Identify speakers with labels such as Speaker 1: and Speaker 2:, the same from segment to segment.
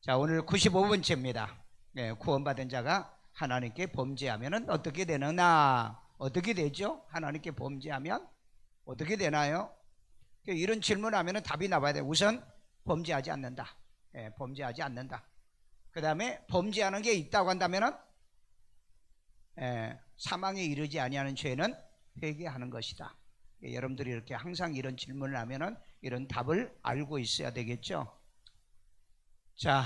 Speaker 1: 자, 오늘 95번째입니다. 네, 구원받은 자가 하나님께 범죄하면 어떻게 되느냐? 어떻게 되죠? 하나님께 범죄하면 어떻게 되나요? 이런 질문하면 답이 나와야 돼요. 우선 범죄하지 않는다. 네, 범죄하지 않는다. 그 다음에 범죄하는 게 있다고 한다면 사망에 이르지 아니하는 죄는 회개하는 것이다. 여러분들이 이렇게 항상 이런 질문을 하면 이런 답을 알고 있어야 되겠죠. 자,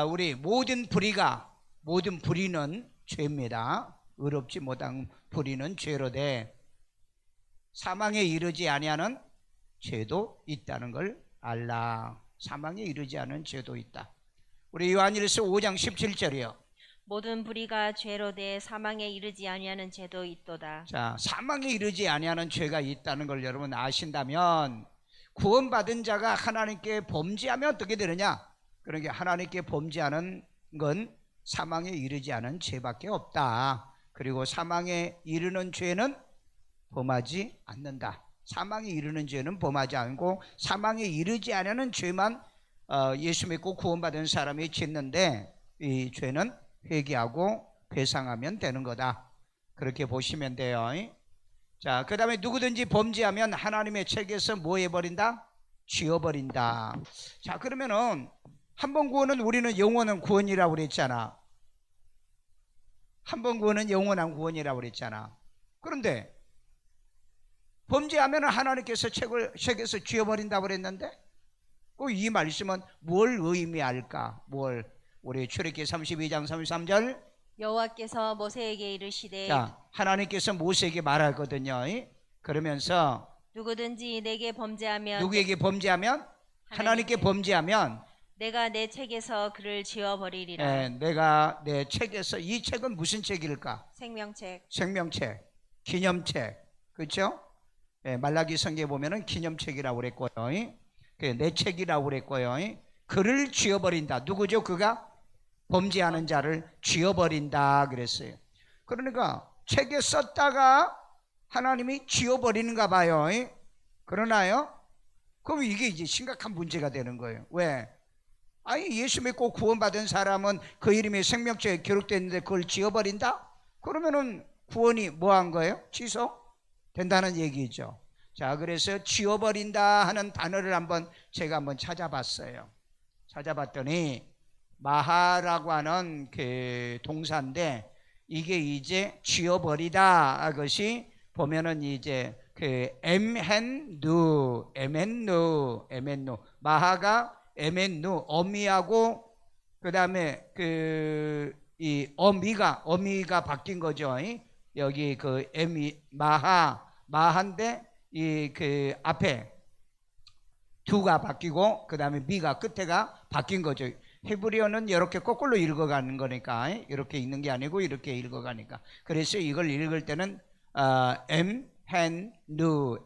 Speaker 1: 우리 모든 불의는 죄입니다. 의롭지 못한 불의는 죄로되 사망에 이르지 아니하는 죄도 있다는 걸 알라. 사망에 이르지 않은 죄도 있다. 우리 요한일서 5장 17절이요.
Speaker 2: 모든 불의가 죄로되 사망에 이르지 아니하는 죄도 있도다.
Speaker 1: 자, 사망에 이르지 아니하는 죄가 있다는 걸 여러분 아신다면 구원받은 자가 하나님께 범죄하면 어떻게 되느냐? 그러니까 하나님께 범죄하는 건 사망에 이르지 않은 죄밖에 없다. 그리고 사망에 이르는 죄는 범하지 않는다. 사망에 이르는 죄는 범하지 않고 사망에 이르지 않는 죄만 예수 믿고 구원받은 사람이 짓는데 이 죄는 회개하고 배상하면 되는 거다. 그렇게 보시면 돼요. 자, 그 다음에 누구든지 범죄하면 하나님의 책에서 뭐 해버린다? 지워버린다. 자, 그러면은 한 번 구원은 우리는 영원한 구원이라고 그랬잖아. 한 번 구원은 영원한 구원이라고 그랬잖아. 그런데 범죄하면 하나님께서 책에서 지워버린다고 그랬는데 이 말씀은 뭘 의미할까? 우리 출애굽기 32장 33절
Speaker 2: 여호와께서 모세에게 이르시되
Speaker 1: 자, 하나님께서 모세에게 말하거든요. 그러면서
Speaker 2: 누구든지 내게 범죄하면
Speaker 1: 누구에게 범죄하면? 하나님께 범죄하면
Speaker 2: 내가 내 책에서 그를 지워버리리라.
Speaker 1: 내가 내 책에서, 이 책은 무슨 책일까?
Speaker 2: 생명책.
Speaker 1: 생명책, 기념책, 그렇죠? 말라기 성경에 보면은 기념책이라고 그랬고요. 내 책이라고 그랬고요. 그를 지워버린다. 누구죠? 그가 범죄하는 자를 지워버린다 그랬어요. 그러니까 책에 썼다가 하나님이 지워버리는가 봐요. 그러나요? 그럼 이게 이제 심각한 문제가 되는 거예요. 왜? 아니, 예수 믿고 구원받은 사람은 그 이름이 생명책에 기록됐는데 그걸 지워버린다? 그러면은 구원이 뭐 한 거예요? 취소된다는 얘기죠. 자, 그래서 지워버린다 하는 단어를 제가 한번 찾아봤어요. 찾아봤더니 마하라고 하는 그 동사인데 이게 이제 지워버리다 것이 보면은 이제 그 엠헨누 마하가 에멘누 어미하고 그 다음에 이 어미가 바뀐 거죠. 여기 그 에미 마한데 이 그 앞에 두가 바뀌고 그 다음에 미가 끝에가 바뀐 거죠. 히브리어는 이렇게 거꾸로 읽어가는 거니까 이렇게 읽는 게 아니고 이렇게 읽어가니까 그래서 이걸 읽을 때는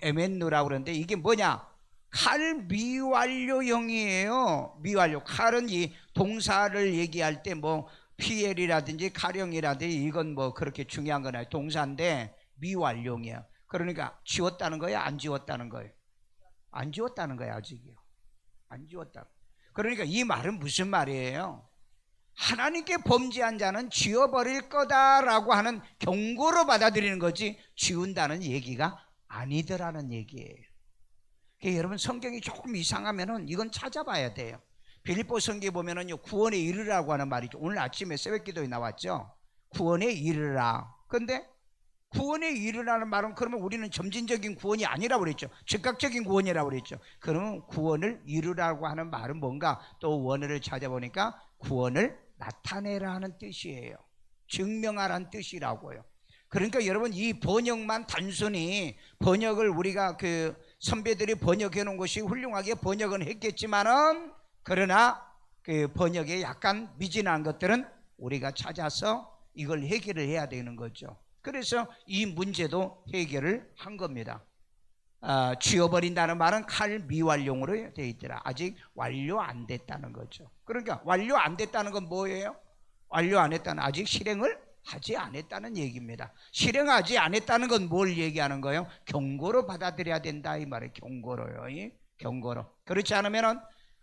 Speaker 1: 에멘누라고 그러는데 이게 뭐냐? 칼 미완료형이에요. 미완료. 칼은 이 동사를 얘기할 때 뭐 PL이라든지 칼형이라든지 이건 뭐 그렇게 중요한 건 아니에요. 동사인데 미완료형이에요. 그러니까 지웠다는 거예요? 안 지웠다는 거예요? 안 지웠다는 거예요. 아직이요. 안 지웠다. 그러니까 이 말은 무슨 말이에요? 하나님께 범죄한 자는 지워버릴 거다라고 하는 경고로 받아들이는 거지 지운다는 얘기가 아니더라는 얘기예요. 여러분 성경이 조금 이상하면은 이건 찾아봐야 돼요. 빌립보 성경에 보면은요 구원에 이르라고 하는 말이죠. 오늘 아침에 새벽기도에 나왔죠. 구원에 이르라. 근데 구원에 이르라는 말은 그러면 우리는 점진적인 구원이 아니라고 그랬죠. 즉각적인 구원이라고 그랬죠. 그러면 구원을 이루라고 하는 말은 뭔가? 또 원어를 찾아보니까 구원을 나타내라는 뜻이에요. 증명하라는 뜻이라고요. 그러니까 여러분 이 번역만 단순히 번역을 우리가 그 선배들이 번역해 놓은 것이 훌륭하게 번역은 했겠지만은 그러나 그 번역에 약간 미진한 것들은 우리가 찾아서 이걸 해결을 해야 되는 거죠. 그래서 이 문제도 해결을 한 겁니다. 지워버린다는 말은 칼 미완료로 되어 있더라. 아직 완료 안 됐다는 거죠. 그러니까 완료 안 됐다는 건 뭐예요? 완료 안 했다는 아직 실행을 하지 않았다는 얘기입니다. 실행하지 않았다는 건 뭘 얘기하는 거예요? 경고로 받아들여야 된다 이 말이에요. 경고로요. 경고로. 그렇지 않으면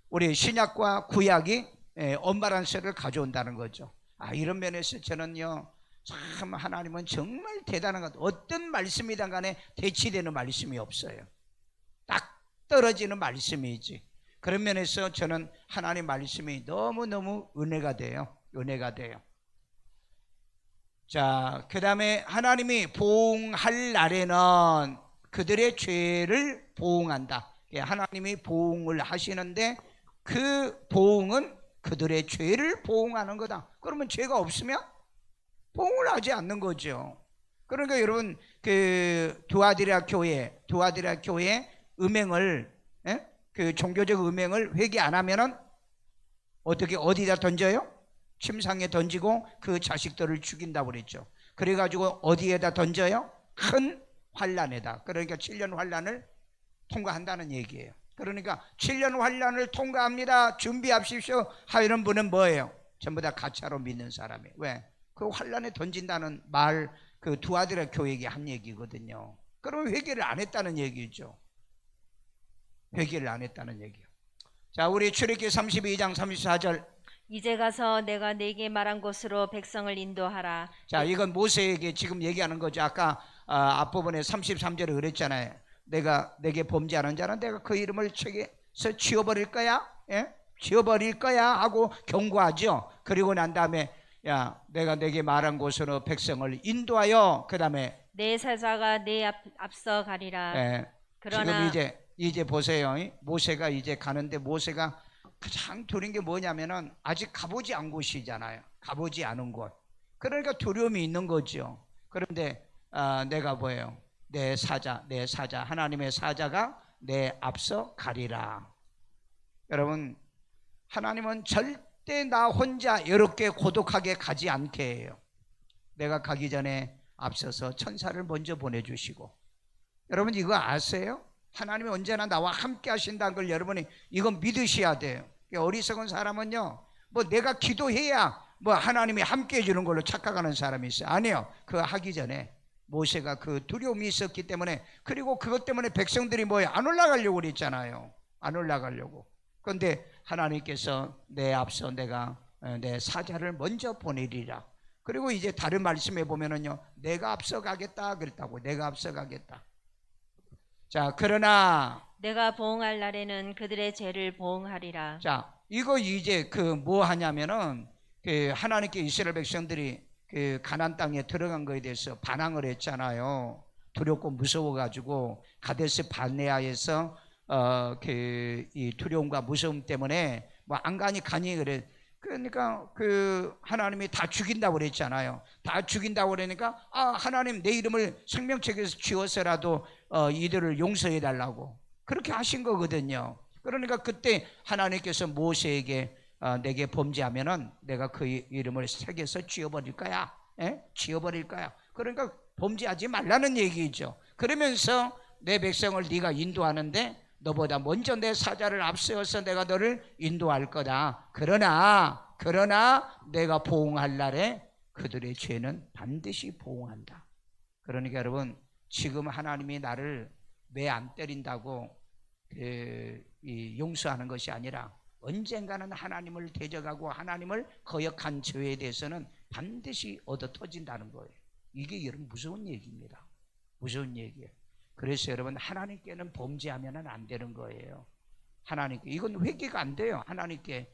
Speaker 1: 우리 신약과 구약이 언밸런스를 가져온다는 거죠. 이런 면에서 저는요, 참 하나님은 정말 대단한 것. 어떤 말씀이든 간에 대치되는 말씀이 없어요. 딱 떨어지는 말씀이지. 그런 면에서 저는 하나님 말씀이 너무너무 은혜가 돼요. 은혜가 돼요. 자, 그 다음에 하나님이 보응할 날에는 그들의 죄를 보응한다. 하나님이 보응을 하시는데 그 보응은 그들의 죄를 보응하는 거다. 그러면 죄가 없으면 보응을 하지 않는 거죠. 그러니까 여러분, 그 두아디라 교회 음행을, 그 종교적 음행을 회개 안 하면은 어떻게 어디다 던져요? 침상에 던지고 그 자식들을 죽인다고 그랬죠. 그래가지고 어디에다 던져요? 큰 환란에다. 그러니까 7년 환란을 통과한다는 얘기예요. 그러니까 7년 환란을 통과합니다, 준비하십시오 하는 분은 뭐예요? 전부 다 가짜로 믿는 사람이에요. 왜? 그 환란에 던진다는 말, 그 두아디라 교회에게 한 얘기거든요. 그러면 회개를 안 했다는 얘기죠. 회개를 안 했다는 얘기예요. 자, 우리 출애굽기 32장 34절.
Speaker 2: 이제 가서 내가 네게 말한 곳으로 백성을 인도하라.
Speaker 1: 자, 이건 모세에게 지금 얘기하는 거죠. 아까 앞부분에 33절에 그랬잖아요. 내가 내게 범죄하는 자는 내가 그 이름을 책에서 지워버릴 거야, 지워버릴 거야 하고 경고하죠. 그리고 난 다음에 야, 내가 내게 말한 곳으로 백성을 인도하여, 그 다음에
Speaker 2: 내 사자가 내 앞서 가리라. 그러나
Speaker 1: 지금 이제 보세요. 모세가 이제 가는데 모세가 가장 두려운 게 뭐냐면은 아직 가보지 않은 곳이잖아요. 가보지 않은 곳. 그러니까 두려움이 있는 거죠. 그런데 내가 뭐예요? 내 사자 하나님의 사자가 내 앞서 가리라. 여러분, 하나님은 절대 나 혼자 이렇게 고독하게 가지 않게 해요. 내가 가기 전에 앞서서 천사를 먼저 보내주시고. 여러분, 이거 아세요? 하나님이 언제나 나와 함께 하신다는 걸 여러분이 이건 믿으셔야 돼요. 어리석은 사람은요, 뭐 내가 기도해야 뭐 하나님이 함께 해주는 걸로 착각하는 사람이 있어요. 아니요. 그거 하기 전에 모세가 그 두려움이 있었기 때문에, 그리고 그것 때문에 백성들이 뭐예요? 안 올라가려고 그랬잖아요. 안 올라가려고. 그런데 하나님께서 내 앞서 내가 내 사자를 먼저 보내리라. 그리고 이제 다른 말씀에 보면은요, 내가 앞서 가겠다 그랬다고. 내가 앞서 가겠다. 자, 그러나
Speaker 2: 내가 보응할 날에는 그들의 죄를 보응하리라.
Speaker 1: 자, 이거 이제 그 뭐 하냐면은 그 하나님께 이스라엘 백성들이 그 가나안 땅에 들어간 거에 대해서 반항을 했잖아요. 두렵고 무서워 가지고 가데스 바네아에서 그 이 두려움과 무서움 때문에 뭐 안 가니 그래. 그러니까 그 하나님이 다 죽인다고 그랬잖아요. 다 죽인다고 그러니까 하나님 내 이름을 생명책에서 지워서라도 이들을 용서해 달라고 그렇게 하신 거거든요. 그러니까 그때 하나님께서 모세에게 내게 범죄하면은 내가 그 이름을 책에서 지워버릴 거야. 지워버릴 거야. 그러니까 범죄하지 말라는 얘기죠. 그러면서 내 백성을 네가 인도하는데 너보다 먼저 내 사자를 앞세워서 내가 너를 인도할 거다. 그러나 내가 보응할 날에 그들의 죄는 반드시 보응한다. 그러니까 여러분, 지금 하나님이 나를 왜 안 때린다고 용서하는 것이 아니라 언젠가는 하나님을 대적하고 하나님을 거역한 죄에 대해서는 반드시 얻어 터진다는 거예요. 이게 여러분 무서운 얘기입니다. 무서운 얘기예요. 그래서 여러분, 하나님께는 범죄하면 안 되는 거예요. 하나님께 이건 회개가 안 돼요. 하나님께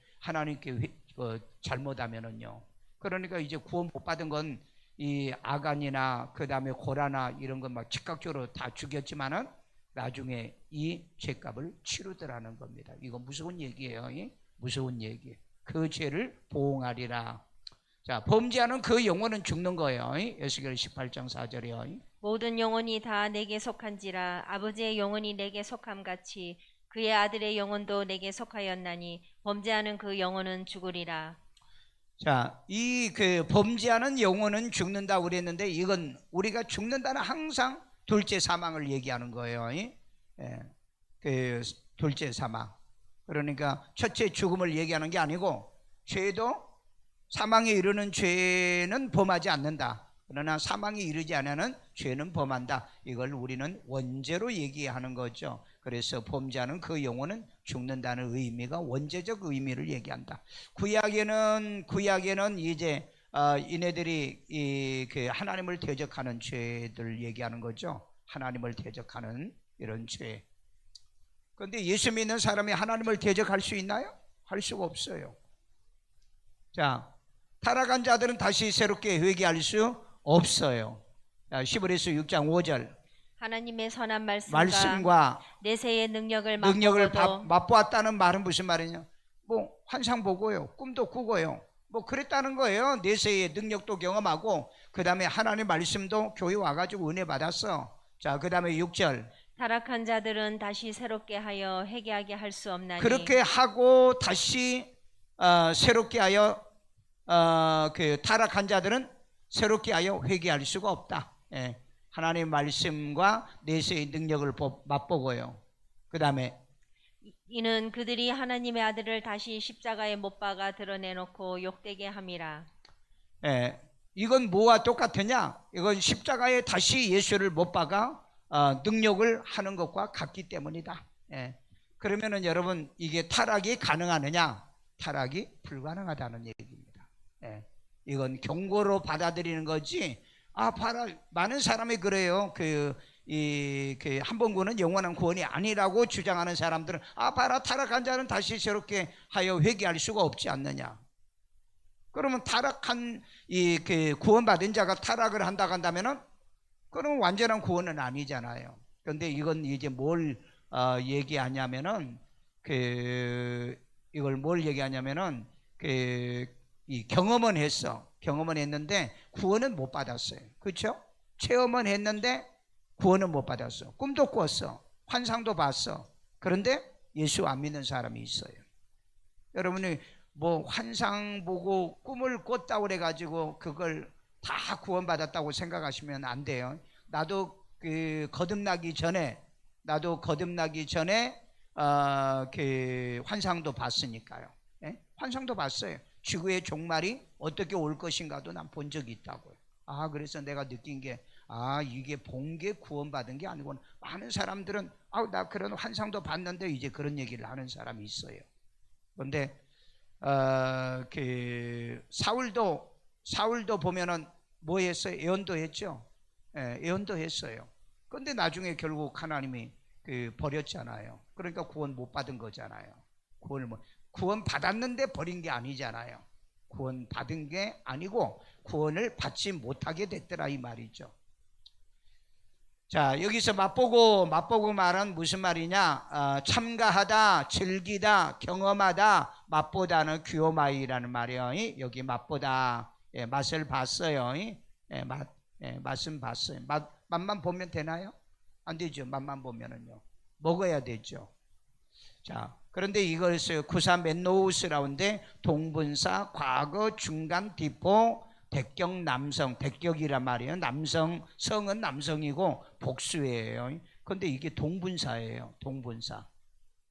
Speaker 1: 잘못하면은요. 그러니까 이제 구원 못 받은 건 이 아간이나 그 다음에 고라나 이런 건 막 즉각적으로 다 죽였지만은 나중에 이 죄값을 치르더라는 겁니다. 이거 무서운 얘기예요. 무서운 얘기. 그 죄를 보응하리라. 자, 범죄하는 그 영혼은 죽는 거예요. 에스겔 18장 4절이요.
Speaker 2: 모든 영혼이 다 내게 속한지라. 아버지의 영혼이 내게 속함같이 그의 아들의 영혼도 내게 속하였나니 범죄하는 그 영혼은 죽으리라.
Speaker 1: 자, 이 그 범죄하는 영혼은 죽는다고 그랬는데 이건 우리가 죽는다는 항상 둘째 사망을 얘기하는 거예요. 그 둘째 사망. 그러니까 첫째 죽음을 얘기하는 게 아니고, 죄도 사망에 이르는 죄는 범하지 않는다. 그러나 사망에 이르지 않으면 죄는 범한다. 이걸 우리는 원죄로 얘기하는 거죠. 그래서 범죄하는 그 영혼은 죽는다는 의미가 원죄적 의미를 얘기한다. 구약에는 이제 이네들이 그 하나님을 대적하는 죄들 얘기하는 거죠. 하나님을 대적하는 이런 죄. 그런데 예수 믿는 사람이 하나님을 대적할 수 있나요? 할 수가 없어요. 자, 타락한 자들은 다시 새롭게 회개할 수 없어요. 시브리서 6장 5절.
Speaker 2: 하나님의 선한
Speaker 1: 말씀과
Speaker 2: 내세의 능력을
Speaker 1: 맛보았다는 말은 무슨 말이냐? 뭐 환상 보고요, 꿈도 꾸고요, 뭐 그랬다는 거예요. 내세의 능력도 경험하고, 그 다음에 하나님의 말씀도 교회 와가지고 은혜 받았어. 자, 그 다음에 6절.
Speaker 2: 타락한 자들은 다시 새롭게 하여 회개하게 할 수 없나니.
Speaker 1: 그렇게 하고 다시 새롭게 하여 그 타락한 자들은 새롭게 하여 회개할 수가 없다. 예. 하나님의 말씀과 내세의 능력을 맛보고요. 그 다음에
Speaker 2: 이는 그들이 하나님의 아들을 다시 십자가에 못 박아 드러내놓고 욕되게 함이라.
Speaker 1: 예, 이건 뭐와 똑같으냐? 이건 십자가에 다시 예수를 못 박아 능력을 하는 것과 같기 때문이다. 예. 그러면은 여러분, 이게 타락이 가능하느냐? 타락이 불가능하다는 얘기입니다. 예. 이건 경고로 받아들이는 거지. 많은 사람이 그래요. 한 번 구원은 영원한 구원이 아니라고 주장하는 사람들은 봐라, 타락한 자는 다시 새롭게 하여 회개할 수가 없지 않느냐. 그러면 타락한 구원받은 자가 타락을 한다고 한다면은 그럼 완전한 구원은 아니잖아요. 그런데 이건 이제 뭘 얘기하냐면은 이걸 뭘 얘기하냐면은 이 경험은 했는데 구원은 못 받았어요. 그렇죠? 체험은 했는데 구원은 못 받았어. 꿈도 꿨어. 환상도 봤어. 그런데 예수 안 믿는 사람이 있어요. 여러분이 뭐 환상 보고 꿈을 꿨다고 그래가지고 그걸 다 구원받았다고 생각하시면 안 돼요. 나도 거듭나기 전에 환상도 봤으니까요. 예? 환상도 봤어요. 지구의 종말이 어떻게 올 것인가도 난 본 적이 있다고요. 그래서 내가 느낀 게 이게 본 게 구원받은 게 아니구나. 많은 사람들은 나 그런 환상도 봤는데 이제 그런 얘기를 하는 사람이 있어요. 그런데 사울도 보면은 뭐 했어요? 예언도 했죠. 예, 예언도 했어요. 그런데 나중에 결국 하나님이 버렸잖아요. 그러니까 구원 못 받은 거잖아요. 구원 받았는데 버린 게 아니잖아요. 구원 받은 게 아니고 구원을 받지 못하게 됐더라, 이 말이죠. 자, 여기서 맛보고 말은 무슨 말이냐? 참가하다, 즐기다, 경험하다, 맛보다는 귀요마이라는 말이에요. 여기 맛보다, 맛을 봤어요. 맛은 봤어요. 맛만 보면 되나요? 안 되죠. 맛만 보면은요, 먹어야 되죠. 자, 그런데 이것을 구사 멘노우스라운데 동분사, 과거, 중간, 디포, 대격, 남성. 대격이란 말이에요. 남성, 성은 남성이고 복수예요. 그런데 이게 동분사예요. 동분사.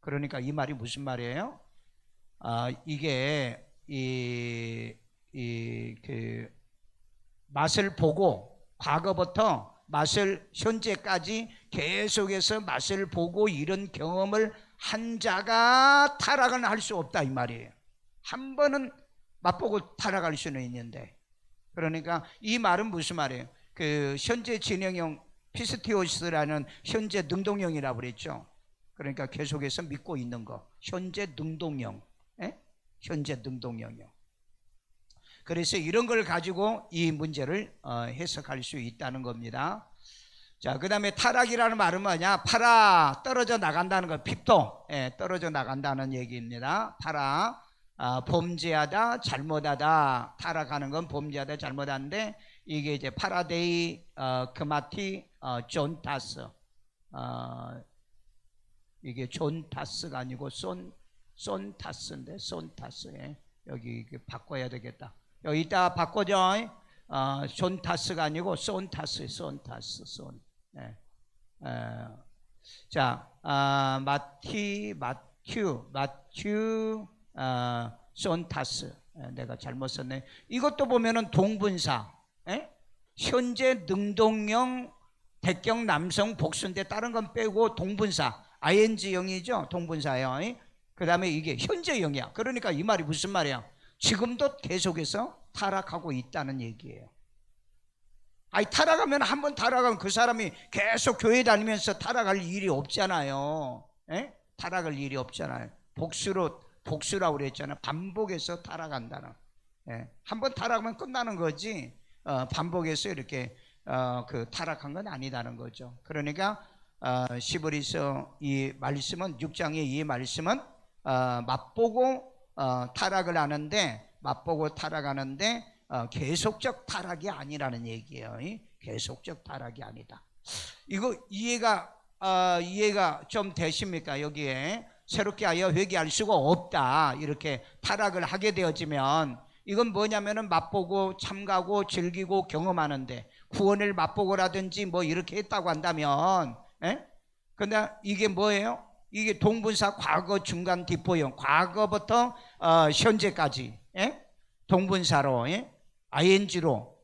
Speaker 1: 그러니까 이 말이 무슨 말이에요? 이게 맛을 보고 과거부터 맛을 현재까지 계속해서 맛을 보고 이런 경험을 한 자가 타락은 할 수 없다, 이 말이에요. 한 번은 맛보고 타락할 수는 있는데, 그러니까 이 말은 무슨 말이에요? 현재 진행형 피스티오스라는 현재 능동형이라고 그랬죠. 그러니까 계속해서 믿고 있는 거, 현재 능동형, 현재 능동형이요. 그래서 이런 걸 가지고 이 문제를 해석할 수 있다는 겁니다. 자, 그 다음에 타락이라는 말은 뭐냐? 파라, 떨어져 나간다는 거, 핍도, 떨어져 나간다는 얘기입니다. 타락, 범죄하다, 잘못하다. 타락하는 건 범죄하다, 잘못하는데, 이게 이제 파라데이, 크마티, 존타스. 이게 존타스가 아니고 손타스인데, 손타스. 여기 바꿔야 되겠다. 여기 이따 바꿔줘. 존타스가 아니고 손타스. 자, 마튜, 손타스. 내가 잘못 썼네. 이것도 보면은 동분사. 현재 능동형, 대격 남성 복수인데 다른 건 빼고 동분사. ing형이죠. 동분사요. 그 다음에 이게 현재형이야. 그러니까 이 말이 무슨 말이야? 지금도 계속해서 타락하고 있다는 얘기예요. 아니, 타락하면 한번 타락하면 그 사람이 계속 교회 다니면서 타락할 일이 없잖아요. 에? 타락할 일이 없잖아요. 복수라고 그랬잖아요. 반복해서 타락한다는. 예. 한번 타락하면 끝나는 거지. 반복해서 이렇게 그 타락한 건 아니다는 거죠. 그러니까 시브리서 이 말씀은 6장의 이 말씀은 맛보고 타락을 하는데, 맛보고 타락하는데 계속적 타락이 아니라는 얘기예요. 계속적 타락이 아니다. 이거 이해가 좀 되십니까? 여기에 새롭게 하여 회개할 수가 없다, 이렇게 타락을 하게 되어지면 이건 뭐냐면은 맛보고 참가고 즐기고 경험하는데, 구원을 맛보고라든지 뭐 이렇게 했다고 한다면, 근데 이게 뭐예요? 이게 동분사 과거 중간 뒷보형, 과거부터 현재까지 동분사로 ing로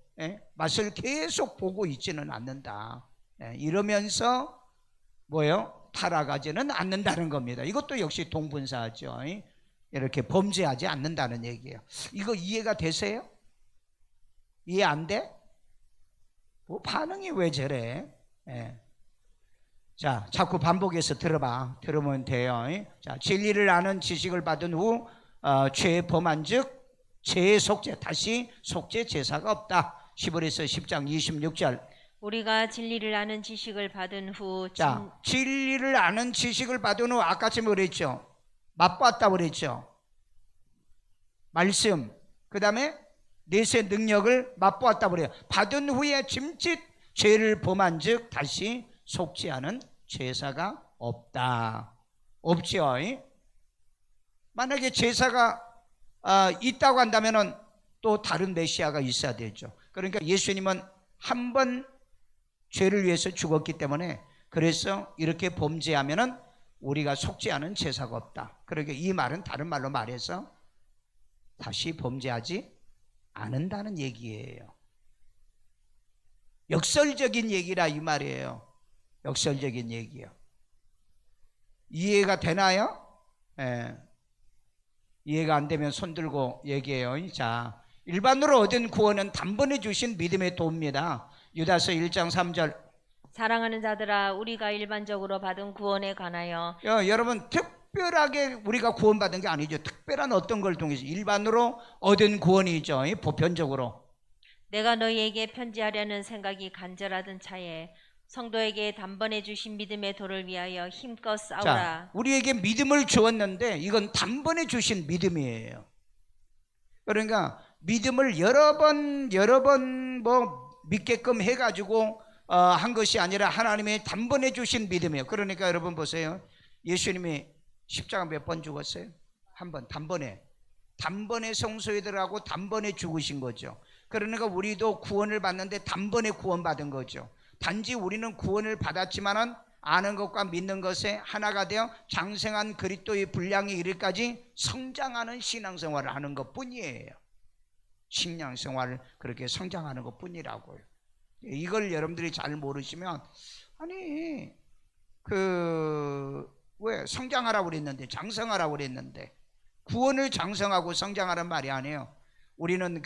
Speaker 1: 맛을 계속 보고 있지는 않는다. 이러면서 뭐예요? 타락하지는 않는다는 겁니다. 이것도 역시 동분사죠. 이렇게 범죄하지 않는다는 얘기예요. 이거 이해가 되세요? 이해 안 돼? 뭐 반응이 왜 저래? 자, 자꾸 반복해서 들어봐. 들으면 돼요. 자, 진리를 아는 지식을 받은 후 죄에 범한 즉 죄의 속죄, 다시 속죄 제사가 없다. 시브리서 10장 26절.
Speaker 2: 우리가 진리를 아는 지식을 받은 후
Speaker 1: 자, 진리를 아는 지식을 받은 후 아까쯤 그랬죠. 맛봤다고 그랬죠. 말씀, 그 다음에 내세 능력을 맛보았다고 그래요. 받은 후에 짐짓 죄를 범한 즉 다시 속죄하는 제사가 없다. 없죠. 만약에 제사가 있다고 한다면 또 다른 메시아가 있어야 되죠. 그러니까 예수님은 한 번 죄를 위해서 죽었기 때문에, 그래서 이렇게 범죄하면은 우리가 속죄하는 제사가 없다. 그러니까 이 말은 다른 말로 말해서 다시 범죄하지 않는다는 얘기예요. 역설적인 얘기라 이 말이에요. 역설적인 얘기요. 이해가 되나요? 이해가 안 되면 손 들고 얘기해요. 자, 일반으로 얻은 구원은 단번에 주신 믿음의 도입니다. 유다서 1장 3절.
Speaker 2: 사랑하는 자들아, 우리가 일반적으로 받은 구원에 관하여
Speaker 1: 여러분, 특별하게 우리가 구원받은 게 아니죠. 특별한 어떤 걸 통해서 일반으로 얻은 구원이죠. 보편적으로.
Speaker 2: 내가 너희에게 편지하려는 생각이 간절하던 차에 성도에게 단번에 주신 믿음의 도를 위하여 힘껏 싸우라.
Speaker 1: 자, 우리에게 믿음을 주었는데 이건 단번에 주신 믿음이에요. 그러니까 믿음을 여러 번 뭐 믿게끔 해가지고 한 것이 아니라 하나님의 단번에 주신 믿음이에요. 그러니까 여러분 보세요. 예수님이 십자가 몇 번 죽었어요? 한 번, 단번에 성소에들하고 단번에 죽으신 거죠. 그러니까 우리도 구원을 받는데 단번에 구원받은 거죠. 단지 우리는 구원을 받았지만은 아는 것과 믿는 것에 하나가 되어 장성한 그리스도의 분량에 이르기까지 성장하는 신앙생활을 하는 것뿐이에요. 신앙생활을 그렇게 성장하는 것뿐이라고요. 이걸 여러분들이 잘 모르시면, 아니 왜 성장하라고 그랬는데, 장성하라고 그랬는데, 구원을 장성하고 성장하라는 말이 아니에요. 우리는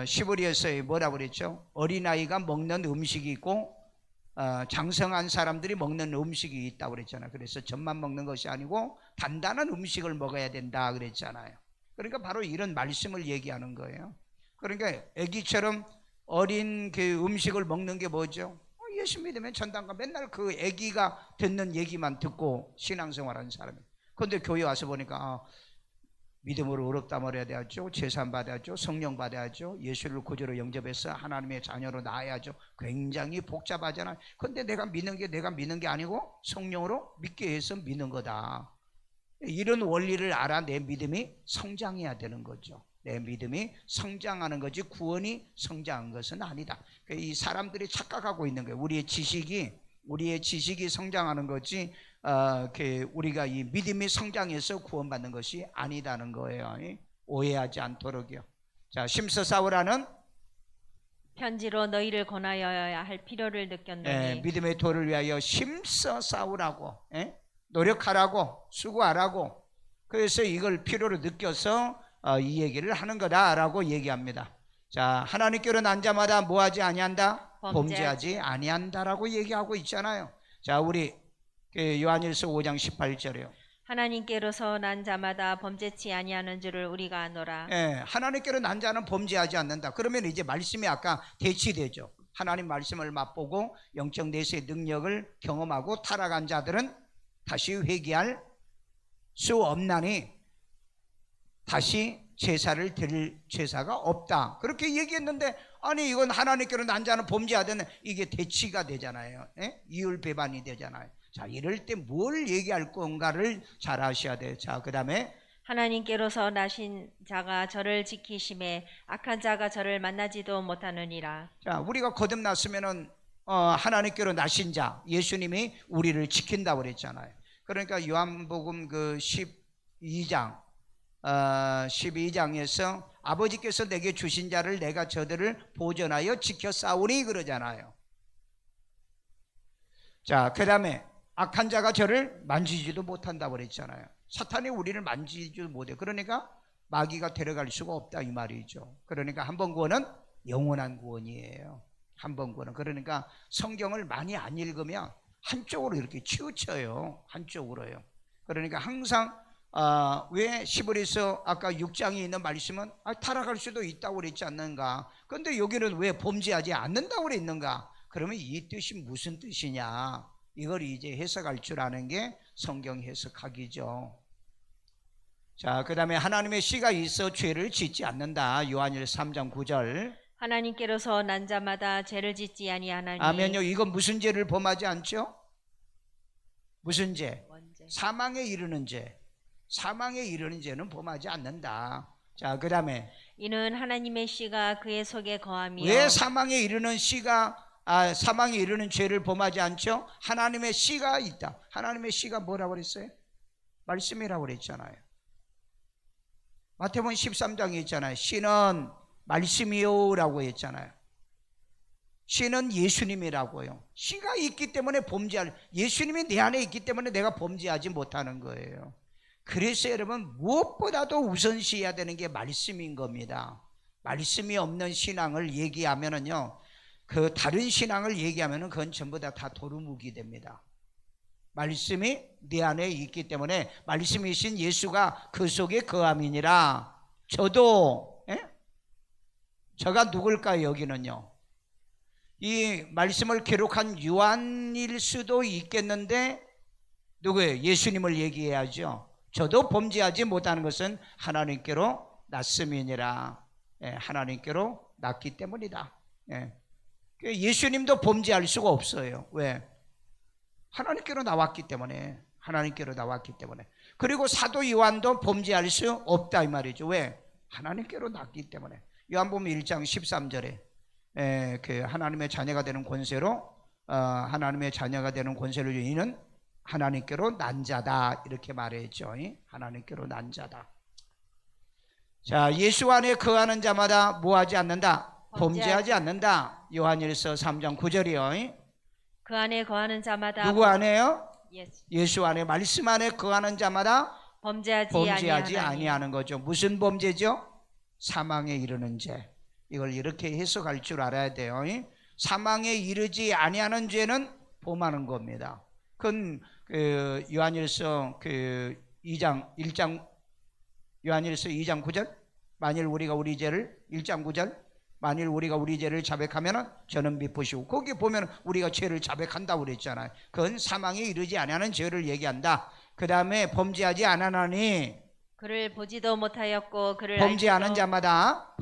Speaker 1: 시브리에서의 뭐라고 그랬죠? 어린아이가 먹는 음식이 있고 장성한 사람들이 먹는 음식이 있다고 그랬잖아요. 그래서 젖만 먹는 것이 아니고 단단한 음식을 먹어야 된다 그랬잖아요. 그러니까 바로 이런 말씀을 얘기하는 거예요. 그러니까 아기처럼 어린 그 음식을 먹는 게 뭐죠? 예수 믿으면 전당과 맨날 그 아기가 듣는 얘기만 듣고 신앙생활하는 사람이에요. 그런데 교회 와서 보니까 믿음으로 어렵다 말해야 되죠. 제산 받아야죠. 성령 받아야죠. 예수를 구주로 영접해서 하나님의 자녀로 낳아야죠. 굉장히 복잡하잖아요. 그런데 내가 믿는 게 아니고 성령으로 믿게 해서 믿는 거다. 이런 원리를 알아 내 믿음이 성장해야 되는 거죠. 내 믿음이 성장하는 거지 구원이 성장한 것은 아니다. 이 사람들이 착각하고 있는 거예요. 우리의 지식이 성장하는 거지 우리가 이 믿음이 성장해서 구원받는 것이 아니다는 거예요. 오해하지 않도록요. 자, 심서 싸우라는
Speaker 2: 편지로 너희를 권하여야 할 필요를 느꼈노니
Speaker 1: 믿음의 도를 위하여 심서 싸우라고. 노력하라고, 수고하라고. 그래서 이걸 필요로 느껴서 이 얘기를 하는 거다라고 얘기합니다. 자, 하나님께로 난 자마다 뭐하지 아니한다? 범죄하지 아니한다라고 얘기하고 있잖아요. 자, 우리 요한일서 5장 18절이요.
Speaker 2: 하나님께로서 난 자마다 범죄치 아니하는 줄을 우리가 아노라.
Speaker 1: 예, 하나님께로 난 자는 범죄하지 않는다. 그러면 이제 말씀이 아까 대치되죠. 하나님 말씀을 맛보고 영적 내세의 능력을 경험하고 타락한 자들은 다시 회개할 수 없나니 다시 제사를 드릴 제사가 없다. 그렇게 얘기했는데 아니 이건 하나님께로 난 자는 범죄하던 이게 대치가 되잖아요. 예? 이율배반이 되잖아요. 자, 이럴 때 뭘 얘기할 건가를 잘 아셔야 돼요. 자, 그 다음에
Speaker 2: 하나님께로서 나신 자가 저를 지키심에 악한 자가 저를 만나지도 못하느니라. 자,
Speaker 1: 우리가 거듭났으면은 하나님께로 나신 자 예수님이 우리를 지킨다고 그랬잖아요. 그러니까 요한복음 그 12장에서 아버지께서 내게 주신 자를 내가 저들을 보존하여 지켜 싸우니 그러잖아요. 자, 그 다음에 악한 자가 저를 만지지도 못한다고 그랬잖아요. 사탄이 우리를 만지지도 못해. 그러니까 마귀가 데려갈 수가 없다 이 말이죠. 그러니까 한 번 구원은 영원한 구원이에요. 한 번 구원은. 그러니까 성경을 많이 안 읽으면 한쪽으로 이렇게 치우쳐요. 한쪽으로요. 그러니까 항상 왜 시브리서 아까 6장에 있는 말씀은 타락할 수도 있다고 그랬지 않는가. 그런데 여기는 왜 범죄하지 않는다고 그랬는가. 그러면 이 뜻이 무슨 뜻이냐, 이걸 이제 해석할 줄 아는 게 성경 해석하기죠. 자, 그 다음에 하나님의 씨가 있어 죄를 짓지 않는다. 요한일서 3장 9절.
Speaker 2: 하나님께로서 난 자마다 죄를 짓지 아니하나니.
Speaker 1: 아멘요. 이건 무슨 죄를 범하지 않죠? 무슨 죄?
Speaker 2: 원죄.
Speaker 1: 사망에 이르는 죄. 사망에 이르는 죄는 범하지 않는다. 자, 그 다음에
Speaker 2: 이는 하나님의 씨가 그의 속에 거하며.
Speaker 1: 왜 사망에 이르는 씨가 사망에 이르는 죄를 범하지 않죠? 하나님의 씨가 있다. 하나님의 씨가 뭐라고 그랬어요? 말씀이라고 그랬잖아요. 마태복음 13장에 있잖아요. 씨는 말씀이요 라고 했잖아요. 씨는 예수님이라고요. 씨가 있기 때문에 예수님이 내 안에 있기 때문에 내가 범죄하지 못하는 거예요. 그래서 여러분 무엇보다도 우선시해야 되는 게 말씀인 겁니다. 말씀이 없는 신앙을 얘기하면은요, 그 다른 신앙을 얘기하면은 그건 전부 다 도루묵이 됩니다. 말씀이 내 안에 있기 때문에 말씀이신 예수가 그 속에 거함이니라. 저도 저가 누굴까요? 여기는요, 이 말씀을 기록한 요한일 수도 있겠는데 누구예요? 예수님을 얘기해야죠. 저도 범죄하지 못하는 것은 하나님께로 났음이니라. 하나님께로 났기 때문이다. 예수님도 범죄할 수가 없어요. 왜? 하나님께로 나왔기 때문에. 하나님께로 나왔기 때문에. 그리고 사도 요한도 범죄할 수 없다 이 말이죠. 왜? 하나님께로 났기 때문에. 요한복음 1장 13절에 그 하나님의 자녀가 되는 권세로 하나님의 자녀가 되는 권세를 이는 하나님께로 난 자다 이렇게 말했죠. 하나님께로 난 자다. 자, 예수 안에 거하는 자마다 뭐하지 않는다? 범죄하지 않는다. 요한일서 3장 9절이요.
Speaker 2: 그 안에 거하는 자마다.
Speaker 1: 누구 안에요?
Speaker 2: 예수
Speaker 1: 안에, 말씀 안에 거하는 자마다 범죄하지 아니하는 거죠. 무슨 범죄죠? 사망에 이르는 죄. 이걸 이렇게 해석할 줄 알아야 돼요. 사망에 이르지 아니하는 죄는 범하는 겁니다. 그건 요한일서 1장 요한일서 2장 9절. 만일 우리가 우리 죄를 1장 9절. 만일 우리가 우리 죄를 자백하면 저는 미쁘시고, 거기 보면 우리가 죄를 자백한다고 그랬잖아요. 그건 사망에 이르지 아니하는 죄를 얘기한다. 그 다음에 범죄하지 않으나니
Speaker 2: 그를 보지도 못하였고 그를
Speaker 1: 범죄하는 자마다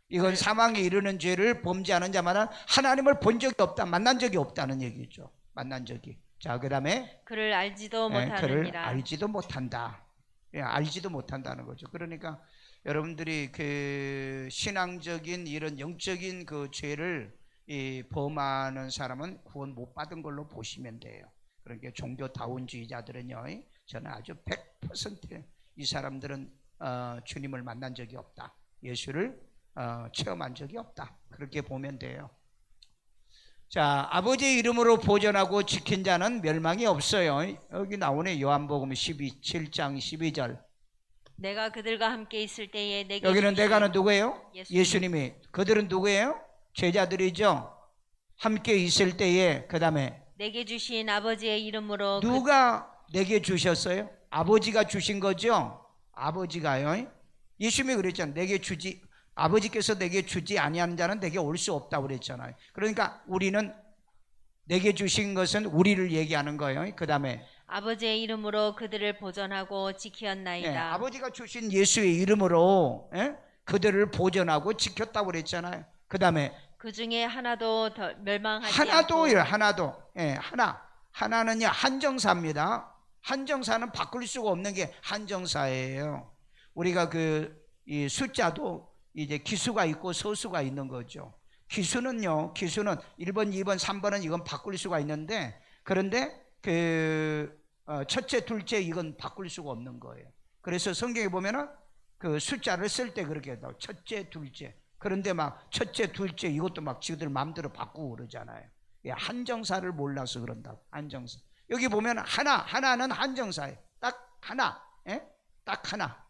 Speaker 1: 이건
Speaker 2: 그를
Speaker 1: 사망에 이르는 죄를 범죄하는 자마다 하나님을 본 적이 없다. 만난 적이 없다는 얘기죠. 만난 적이. 자, 그 다음에
Speaker 2: 그를 알지도 못하느니라.
Speaker 1: 그를 알지도 못한다. 알지도 못한다는 거죠. 그러니까 여러분들이 그 신앙적인 이런 영적인 그 죄를 범하는 사람은 구원 못 받은 걸로 보시면 돼요. 그러니까 종교다운주의자들은요, 저는 아주 100% 이 사람들은 주님을 만난 적이 없다. 예수를 체험한 적이 없다. 그렇게 보면 돼요. 자, 아버지의 이름으로 보존하고 지킨 자는 멸망이 없어요. 여기 나오네. 요한복음 7장 12절.
Speaker 2: 내가 그들과 함께 있을 때에 내게
Speaker 1: 여기는
Speaker 2: 주신
Speaker 1: 내가는 누구예요?
Speaker 2: 예수님.
Speaker 1: 예수님이. 그들은 누구예요? 제자들이죠. 함께 있을 때에, 그 다음에
Speaker 2: 내게 주신 아버지의 이름으로
Speaker 1: 누가 내게 주셨어요? 아버지가 주신 거죠. 아버지가요. 예수님이 그랬잖아요. 내게 주지, 아버지께서 내게 주지 아니하는 자는 내게 올 수 없다고 그랬잖아요. 그러니까 우리는 내게 주신 것은 우리를 얘기하는 거예요. 그 다음에
Speaker 2: 아버지의 이름으로 그들을 보존하고 지키었나이다.
Speaker 1: 아버지가 주신 예수의 이름으로 그들을 보존하고 지켰다고 그랬잖아요. 그 다음에
Speaker 2: 그 중에 하나도 더 멸망하지
Speaker 1: 하나도요.
Speaker 2: 않고
Speaker 1: 하나도. 하나는요 한정사입니다. 한정사는 바꿀 수가 없는 게 한정사예요. 우리가 이 숫자도 이제 기수가 있고 소수가 있는 거죠. 기수는요, 기수는 1번, 2번, 3번은 이건 바꿀 수가 있는데, 그런데 첫째, 둘째 이건 바꿀 수가 없는 거예요. 그래서 성경에 보면은 그 숫자를 쓸 때 그렇게 해요. 첫째, 둘째. 그런데 막 첫째, 둘째 이것도 막 지들 마음대로 바꾸고 그러잖아요. 한정사를 몰라서 그런다고. 한정사. 여기 보면 하나는 한정사예요. 딱 하나. 딱 하나.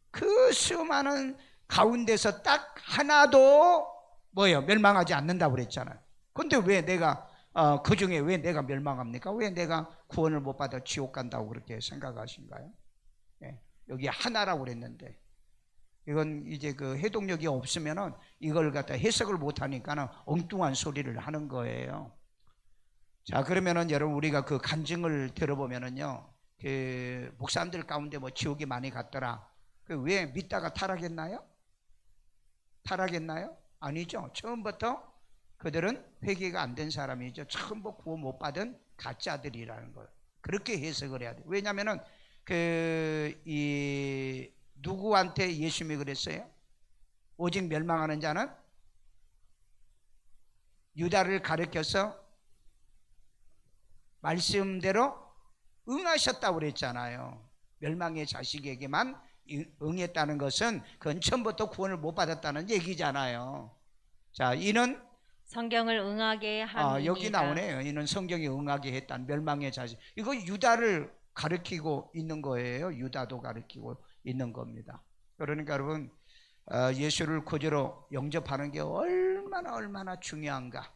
Speaker 1: 그 수많은 가운데서 딱 하나도 뭐예요? 멸망하지 않는다고 그랬잖아요. 근데 왜 내가 그 중에 왜 내가 멸망합니까? 왜 내가 구원을 못 받아 지옥 간다고 그렇게 생각하신가요? 여기 하나라고 그랬는데 이건 이제 그 해독력이 없으면은 이걸 갖다 해석을 못 하니까는 엉뚱한 소리를 하는 거예요. 자, 그러면은 여러분 우리가 그 간증을 들어보면은요, 그 목사님들 가운데 뭐 지옥에 많이 갔더라. 그 왜 믿다가 타락했나요? 타락했나요? 아니죠. 처음부터 그들은 회개가 안 된 사람이죠. 처음부터 구원 못 받은 가짜들이라는 걸 그렇게 해석을 해야 돼. 왜냐하면은 누구한테 예수님이 그랬어요? 오직 멸망하는 자는 유다를 가리켜서 말씀대로 응하셨다고 그랬잖아요. 멸망의 자식에게만 응했다는 것은 그건 처음부터 구원을 못 받았다는 얘기잖아요. 자, 이는
Speaker 2: 성경을 응하게 함이니이다.
Speaker 1: 여기 나오네요. 이는 성경이 응하게 했다는 멸망의 자식. 이거 유다를 가리키고 있는 거예요. 유다도 가리키고 있는 겁니다. 그러니까 여러분 예수를 구주로 영접하는 게 얼마나 중요한가.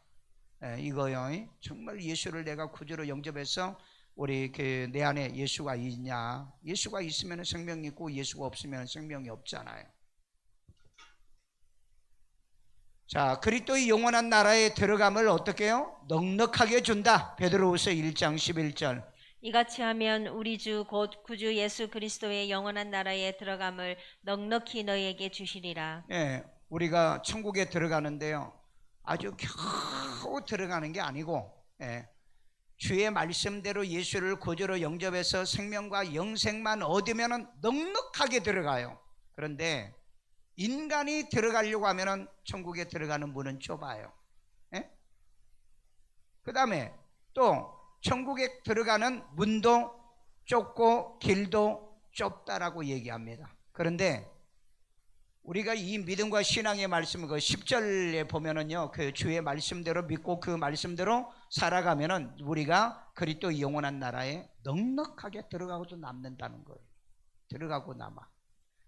Speaker 1: 이거요. 정말 예수를 내가 구주로 영접해서 우리 내 안에 예수가 있냐? 예수가 있으면 생명이 있고 예수가 없으면 생명이 없잖아요. 자, 그리스도의 영원한 나라에 들어감을 어떻게 해요? 넉넉하게 준다. 베드로후서 1장 11절.
Speaker 2: 이같이 하면 우리 주 곧 구주 예수 그리스도의 영원한 나라에 들어감을 넉넉히 너희에게 주시리라.
Speaker 1: 우리가 천국에 들어가는데요, 아주 겨우 들어가는 게 아니고 주의 말씀대로 예수를 구주로 영접해서 생명과 영생만 얻으면 넉넉하게 들어가요. 그런데 인간이 들어가려고 하면 천국에 들어가는 문은 좁아요. 그 다음에 또 천국에 들어가는 문도 좁고 길도 좁다라고 얘기합니다. 그런데 우리가 이 믿음과 신앙의 말씀을 그 10절에 보면은요, 그 주의 말씀대로 믿고 그 말씀대로 살아가면은 우리가 그리스도 영원한 나라에 넉넉하게 들어가고도 남는다는 거예요. 들어가고 남아.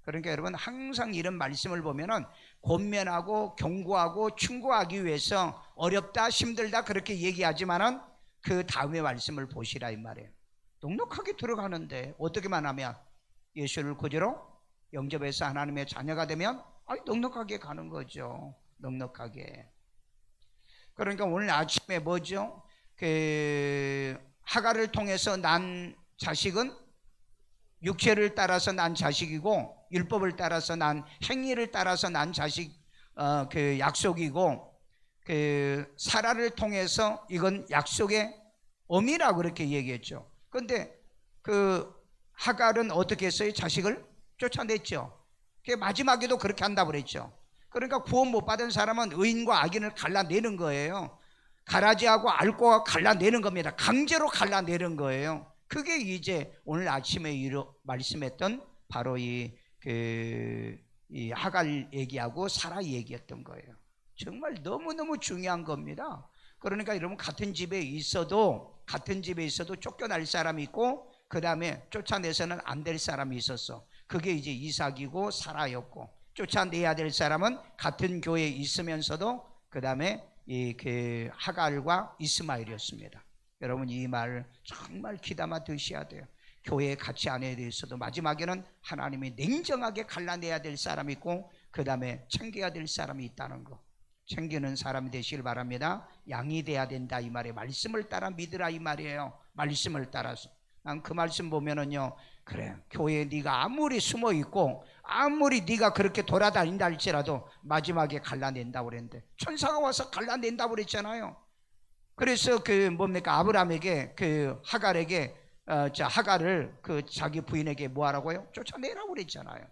Speaker 1: 그러니까 여러분 항상 이런 말씀을 보면은 권면하고 경고하고 충고하기 위해서 어렵다 힘들다 그렇게 얘기하지만은 그 다음의 말씀을 보시라 이 말이에요. 넉넉하게 들어가는데 어떻게만 하면 예수를 구주로 영접해서 하나님의 자녀가 되면 넉넉하게 가는 거죠. 넉넉하게. 그러니까 오늘 아침에 뭐죠? 하갈을 통해서 난 자식은 육체를 따라서 난 자식이고 율법을 따라서 난 행위를 따라서 난 자식 약속이고 사라를 통해서 이건 약속의 어미라고 그렇게 얘기했죠. 그런데 하갈은 어떻게 했어요? 자식을 쫓아냈죠. 마지막에도 그렇게 한다고 그랬죠. 그러니까 구원 못 받은 사람은 의인과 악인을 갈라내는 거예요. 가라지하고 알코가 갈라내는 겁니다. 강제로 갈라내는 거예요. 그게 이제 오늘 아침에 말씀했던 바로 이 하갈 얘기하고 사라 얘기였던 거예요. 정말 너무너무 중요한 겁니다. 그러니까 여러분 같은 집에 있어도 쫓겨날 사람이 있고 그 다음에 쫓아내서는 안 될 사람이 있었어. 그게 이제 이삭이고 사라였고, 쫓아내야 될 사람은 같은 교회에 있으면서도 그 다음에 그 하갈과 이스마엘이었습니다. 여러분 이 말 정말 귀담아 드셔야 돼요. 교회 같이 안에 대해서도 마지막에는 하나님이 냉정하게 갈라내야 될 사람이 있고 그 다음에 챙겨야 될 사람이 있다는 거, 챙기는 사람이 되시길 바랍니다. 양이 돼야 된다 이 말이에요. 말씀을 따라 믿으라 이 말이에요. 말씀을 따라서. 난 그 말씀 보면은요, 그래 교회에 네가 아무리 숨어 있고 아무리 네가 그렇게 돌아다닌다 할지라도 마지막에 갈라낸다고 그랬는데, 천사가 와서 갈라낸다고 그랬잖아요. 그래서 그 뭡니까, 아브라함에게 그 하갈에게 하갈을 그 자기 부인에게 뭐 하라고요? 쫓아내라고 그랬잖아요.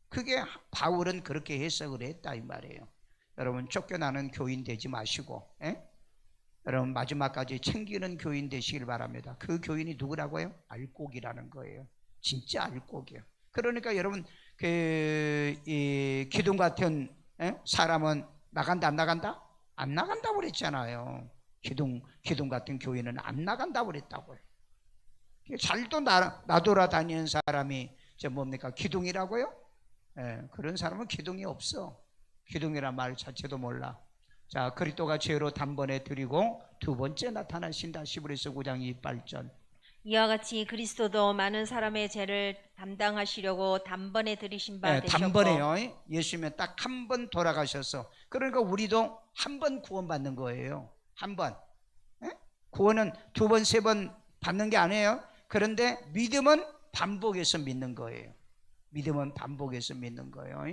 Speaker 1: 그게 바울은 그렇게 해석을 했다 이 말이에요. 여러분 쫓겨나는 교인 되지 마시고, 여러분 마지막까지 챙기는 교인 되시길 바랍니다. 그 교인이 누구라고요? 알곡이라는 거예요. 진짜 알곡이에요. 그러니까 여러분 이 기둥 같은 사람은 나간다 안 나간다? 안 나간다고 그랬잖아요. 기둥 같은 교인은 안 나간다고 그랬다고요. 잘도 나돌아다니는 사람이 뭡니까? 기둥이라고요? 그런 사람은 기둥이 없어. 기둥이란 말 자체도 몰라. 자, 그리스도가 죄로 단번에 드리고 두 번째 나타나신다. 히브리서 9장 28절.
Speaker 2: 이와 같이 그리스도도 많은 사람의 죄를 담당하시려고 단번에 들이신 바 되셨고,
Speaker 1: 단번에요. 예수님은 딱 한 번 돌아가셔서, 그러니까 우리도 한 번 구원받는 거예요. 한 번. 구원은 두 번, 세 번 받는 게 아니에요. 그런데 믿음은 반복해서 믿는 거예요. 믿음은 반복해서 믿는 거예요.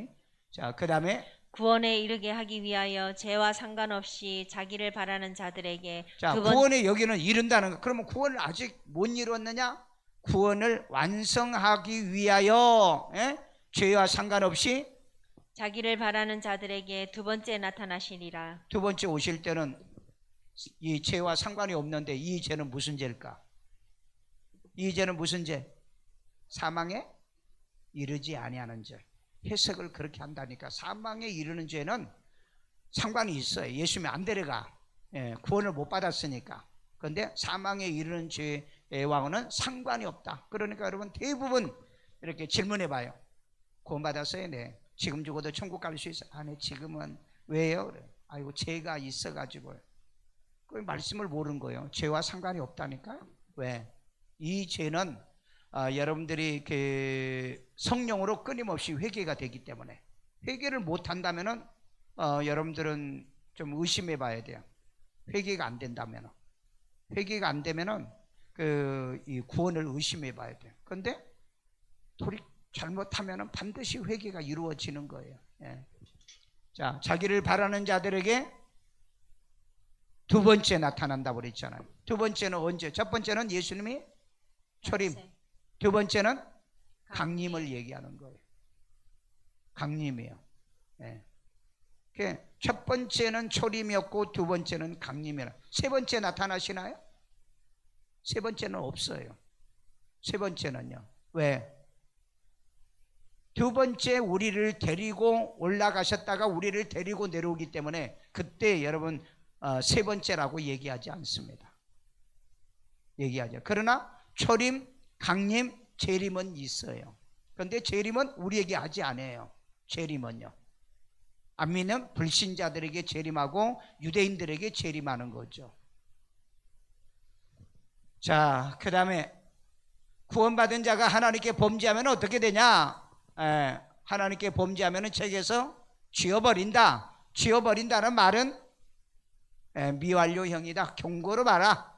Speaker 1: 자, 그 다음에
Speaker 2: 구원에 이르게 하기 위하여 죄와 상관없이 자기를 바라는 자들에게
Speaker 1: 자, 구원에 여기는 이른다는 거. 그러면 구원을 아직 못 이뤘느냐? 구원을 완성하기 위하여 죄와 상관없이
Speaker 2: 자기를 바라는 자들에게 두 번째 나타나시리라.
Speaker 1: 두 번째 오실 때는 이 죄와 상관이 없는데, 이 죄는 무슨 죄일까? 이 죄는 무슨 죄? 사망에 이르지 아니하는 죄. 해석을 그렇게 한다니까. 사망에 이르는 죄는 상관이 있어요. 예수님이 안 데려가. 구원을 못 받았으니까. 그런데 사망에 이르는 죄와는 상관이 없다. 그러니까 여러분 대부분 이렇게 질문해 봐요. 구원 받았어요? 네. 지금 죽어도 천국 갈 수 있어요? 아, 네. 지금은 왜요? 그래. 아이고 죄가 있어가지고요. 그 말씀을 모르는 거예요. 죄와 상관이 없다니까요. 왜? 이 죄는 여러분들이 그 성령으로 끊임없이 회개가 되기 때문에, 회개를 못 한다면은 여러분들은 좀 의심해 봐야 돼요. 회개가 안 된다면은, 회개가 안 되면은 이 구원을 의심해 봐야 돼요. 그런데 잘못하면은 반드시 회개가 이루어지는 거예요. 자, 자기를 바라는 자들에게 두 번째 나타난다고 그랬잖아요. 두 번째는 언제? 첫 번째는 예수님이 초림, 두 번째는 강림을 얘기하는 거예요. 강림이요. 첫 번째는 초림이었고 두 번째는 강림이라. 세 번째 나타나시나요? 세 번째는 없어요. 세 번째는요. 왜? 두 번째 우리를 데리고 올라가셨다가 우리를 데리고 내려오기 때문에 그때 여러분 세 번째라고 얘기하지 않습니다. 얘기하죠. 그러나 초림, 강림, 재림은 있어요. 그런데 재림은 우리에게 하지 않아요. 재림은요. 안 믿는 불신자들에게 재림하고 유대인들에게 재림하는 거죠. 자, 그 다음에 구원받은 자가 하나님께 범죄하면 어떻게 되냐? 하나님께 범죄하면 책에서 지워버린다. 지워버린다는 말은 미완료형이다. 경고로 봐라.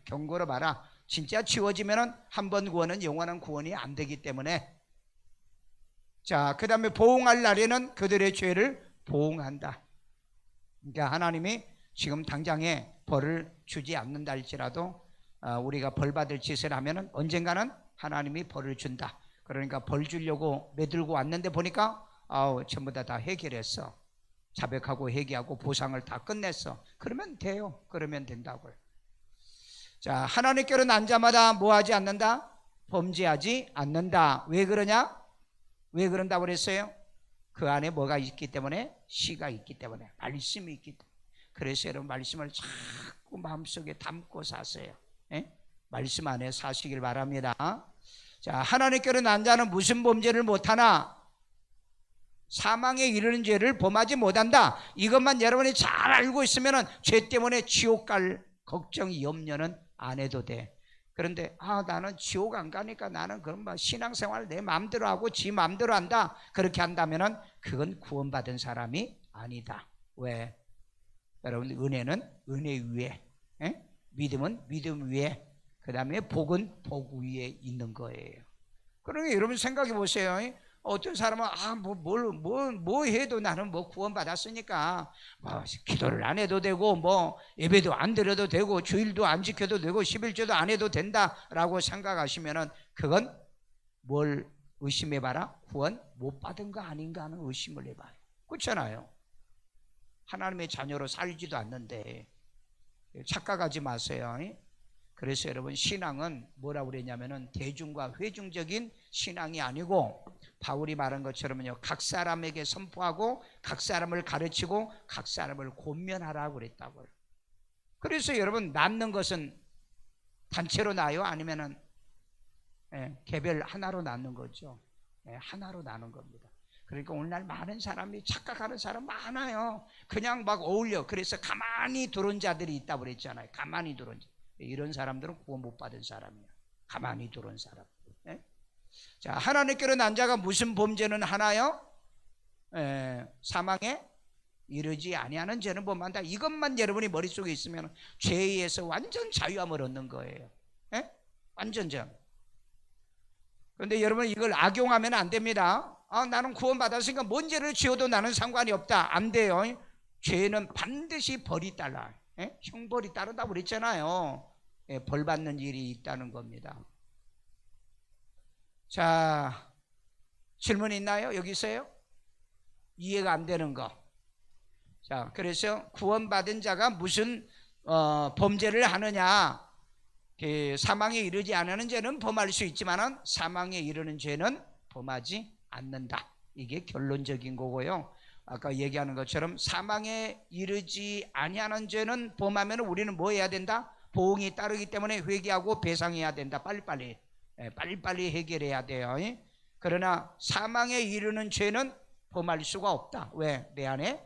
Speaker 1: 경고로 봐라. 진짜 지워지면 한 번 구원은 영원한 구원이 안 되기 때문에. 자, 그 다음에 보응할 날에는 그들의 죄를 보응한다. 그러니까 하나님이 지금 당장에 벌을 주지 않는다 할지라도 우리가 벌 받을 짓을 하면은 언젠가는 하나님이 벌을 준다. 그러니까 벌 주려고 매들고 왔는데 보니까 전부 다 해결했어. 자백하고 회개하고 보상을 다 끝냈어. 그러면 돼요. 그러면 된다고요. 자, 하나님께로 난 자마다 뭐 하지 않는다? 범죄하지 않는다. 왜 그러냐? 왜 그런다고 그랬어요? 그 안에 뭐가 있기 때문에? 씨가 있기 때문에, 말씀이 있기 때문에. 그래서 여러분 말씀을 자꾸 마음속에 담고 사세요. 예? 말씀 안에 사시길 바랍니다. 자, 하나님께로 난 자는 무슨 범죄를 못하나 사망에 이르는 죄를 범하지 못한다. 이것만 여러분이 잘 알고 있으면 죄 때문에 지옥 갈 걱정, 염려는 안 해도 돼. 그런데 나는 지옥 안 가니까 나는 그럼 뭐 신앙생활 내 마음대로 하고 지 마음대로 한다. 그렇게 한다면은 그건 구원받은 사람이 아니다. 왜? 여러분, 은혜는 은혜 위에, 믿음은 믿음 위에, 그 다음에 복은 복 위에 있는 거예요. 그러니까 여러분 생각해 보세요. 어떤 사람은 뭐 해도 나는 뭐 구원받았으니까 뭐 기도를 안 해도 되고 뭐 예배도 안 드려도 되고 주일도 안 지켜도 되고 11조도 안 해도 된다라고 생각하시면은 그건 뭘 의심해봐라? 구원 못 받은 거 아닌가 하는 의심을 해봐요. 그렇잖아요. 하나님의 자녀로 살지도 않는데 착각하지 마세요. 그래서 여러분 신앙은 뭐라고 그랬냐면은 대중과 회중적인 신앙이 아니고 바울이 말한 것처럼요, 각 사람에게 선포하고 각 사람을 가르치고 각 사람을 권면하라고 그랬다고요. 그래서 여러분 낳는 것은 단체로 낳아요? 아니면은 개별 하나로 낳는 거죠. 하나로 낳는 겁니다. 그러니까 오늘날 많은 사람이 착각하는 사람 많아요. 그냥 막 어울려. 그래서 가만히 들어온 자들이 있다고 그랬잖아요. 가만히 들어온 자. 이런 사람들은 구원 못 받은 사람이야. 가만히 들어온 사람. 자, 하나님께로 난 자가 무슨 범죄는 하나요? 사망에 이르지 아니하는 죄는 범한다. 이것만 여러분이 머릿속에 있으면 죄에서 완전 자유함을 얻는 거예요. 완전 자유. 그런데 여러분 이걸 악용하면 안 됩니다. 나는 구원 받았으니까 뭔 죄를 지어도 나는 상관이 없다. 안 돼요. 죄는 반드시 벌이 따라. 형벌이 따른다고 그랬잖아요. 벌 받는 일이 있다는 겁니다. 자, 질문 있나요? 여기 있어요? 이해가 안 되는 거. 자, 그래서 구원받은 자가 무슨 범죄를 하느냐? 사망에 이르지 않는 죄는 범할 수 있지만 사망에 이르는 죄는 범하지 않는다. 이게 결론적인 거고요. 아까 얘기하는 것처럼 사망에 이르지 아니하는 죄는 범하면 우리는 뭐 해야 된다? 보응이 따르기 때문에 회개하고 배상해야 된다. 빨리빨리 해결해야 돼요. 그러나 사망에 이르는 죄는 범할 수가 없다. 왜? 내 안에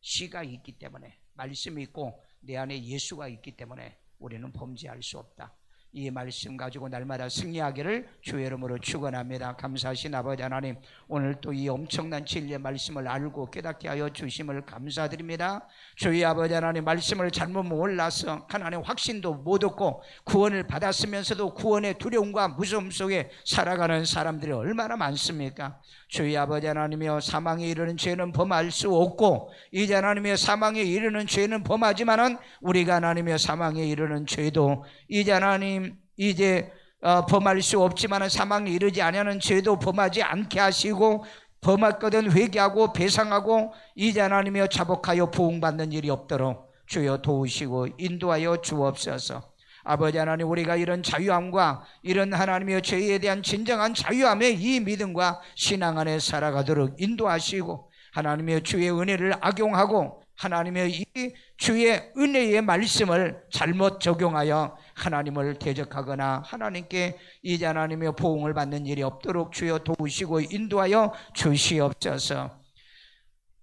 Speaker 1: 시가 있기 때문에, 말씀이 있고 내 안에 예수가 있기 때문에 우리는 범죄할 수 없다. 이 말씀 가지고 날마다 승리하기를 주의 이름으로 축원합니다. 감사하신 아버지 하나님, 오늘 또 이 엄청난 진리의 말씀을 알고 깨닫게 하여 주심을 감사드립니다. 주의 아버지 하나님, 말씀을 잘못 몰라서 하나님 확신도 못 얻고 구원을 받았으면서도 구원의 두려움과 무서움 속에 살아가는 사람들이 얼마나 많습니까? 주의 아버지 하나님이여, 사망에 이르는 죄는 범할 수 없고 이제 하나님이여 사망에 이르는 죄는 범하지만은 우리가 하나님이여 사망에 이르는 죄도 이제 하나님 이제 범할 수 없지만 사망에 이르지 아니하는 죄도 범하지 않게 하시고 범했거든 회개하고 배상하고 이제 하나님이여 자복하여 부흥받는 일이 없도록 주여 도우시고 인도하여 주옵소서. 아버지 하나님, 우리가 이런 자유함과 이런 하나님의 죄에 대한 진정한 자유함의 이 믿음과 신앙 안에 살아가도록 인도하시고 하나님의 주의 은혜를 악용하고 하나님의 이 주의 은혜의 말씀을 잘못 적용하여 하나님을 대적하거나 하나님께 이제 하나님의 보응을 받는 일이 없도록 주여 도우시고 인도하여 주시옵소서.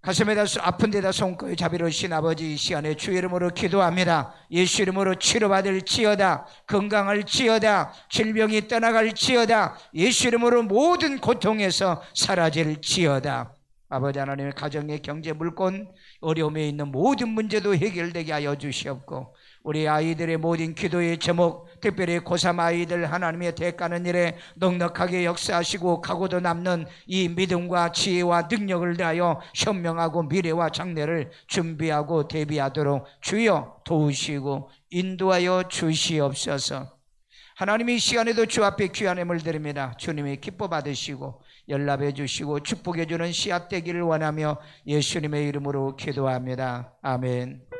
Speaker 1: 가슴에다 아픈 데다 손끝 자비로우신 아버지, 이 시간에 주의 이름으로 기도합니다. 예수 이름으로 치료받을 지어다, 건강할 지어다, 질병이 떠나갈 지어다, 예수 이름으로 모든 고통에서 사라질 지어다. 아버지 하나님의 가정의 경제 물권 어려움에 있는 모든 문제도 해결되게 하여 주시옵고 우리 아이들의 모든 기도의 제목, 특별히 고3 아이들 하나님의 대가는 일에 넉넉하게 역사하시고 각오도 남는 이 믿음과 지혜와 능력을 다하여 현명하고 미래와 장래를 준비하고 대비하도록 주여 도우시고 인도하여 주시옵소서. 하나님이 이 시간에도 주 앞에 귀한 예물 드립니다. 주님이 기뻐 받으시고 연락해 주시고 축복해 주는 씨앗 되기를 원하며 예수님의 이름으로 기도합니다. 아멘.